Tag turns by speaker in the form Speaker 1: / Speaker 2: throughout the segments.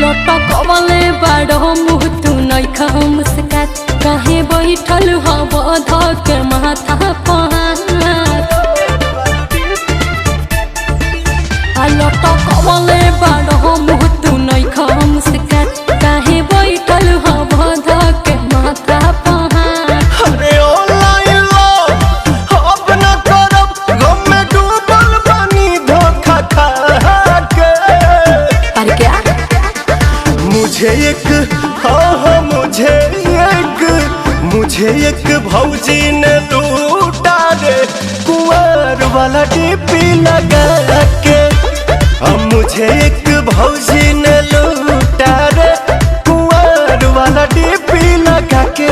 Speaker 1: लटकवले बाड़ो मुँह तू नइखा मुस्कात काहे बैठल हब धक माथा पहात लटकवले बाड़ो मुँह तू नइखा मुस्कात काहे बैठल हब धक माथा पहात।
Speaker 2: अरे ऑनलाइन लो अब न करब गम में डूबल बानी धोखा खा के।
Speaker 1: पर क्या
Speaker 2: मुझे एक मुझे एक भौजी ने लूटा रे कुंवर वाला डीपी लगा के। मुझे एक भौजी ने लूटा रे कुंवर वाला डीपी लगा के।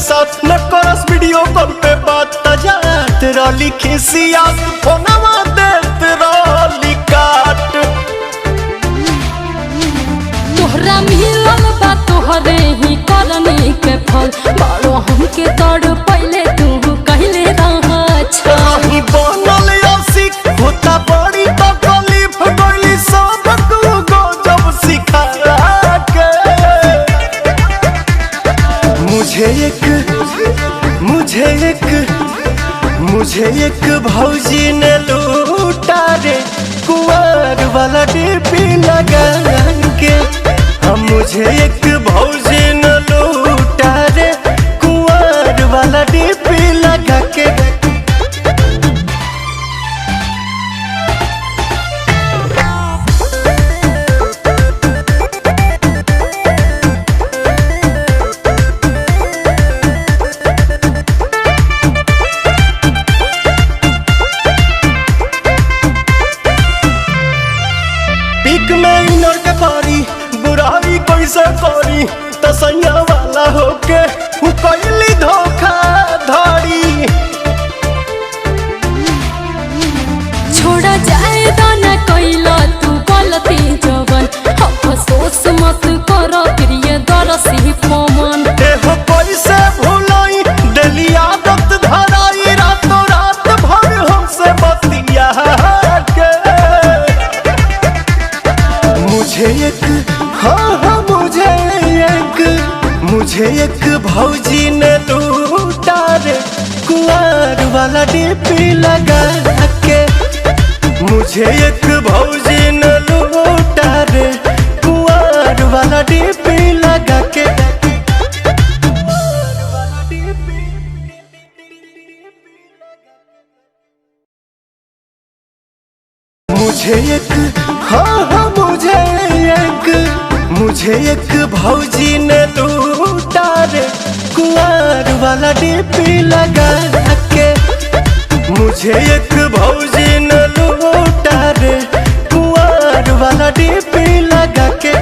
Speaker 2: साथ न करस वीडियो कॉल पे बात तजात रॉली खिसिया फोनवा देत रॉली काट।
Speaker 1: तोहरा मिलल बा तोहरे ही करनी के फल बड़ो हमके तड़ पहले तू कहले रह
Speaker 2: छही बनल आशिक होता बड़ी तकलीफ गइली सब तू गजब सिखा के। मुझे एक भौजी ने लूटा रे कुंवर वाला डीपी लगा के। मुझे एक भौजी ने लूटा रे कुंवर वाला डीपी लगा के। बुराई कैसे करी तसैया वाला होके कैली धोखा धड़ी।
Speaker 1: छोड़ा जाए दाना कैला तू गलती जवन अफसोस मत कर प्रिय दरसी पवन।
Speaker 2: देहो कैसे भुलाई दिली आदत धराई रातों रात भर हमसे बतिया के। मुझे एक भौजी ने लूटा रे कुंवर वाला डीपी लगा के। मुझे एक भौजी ने लूटा रे कुंवर वाला डीपी लगा के। मुझे एक भौजी ने लूटा रे कुंवर वाला डीपी लगा के। मुझे एक भौजी ने लूटा रे कुंवर वाला डीपी लगा के।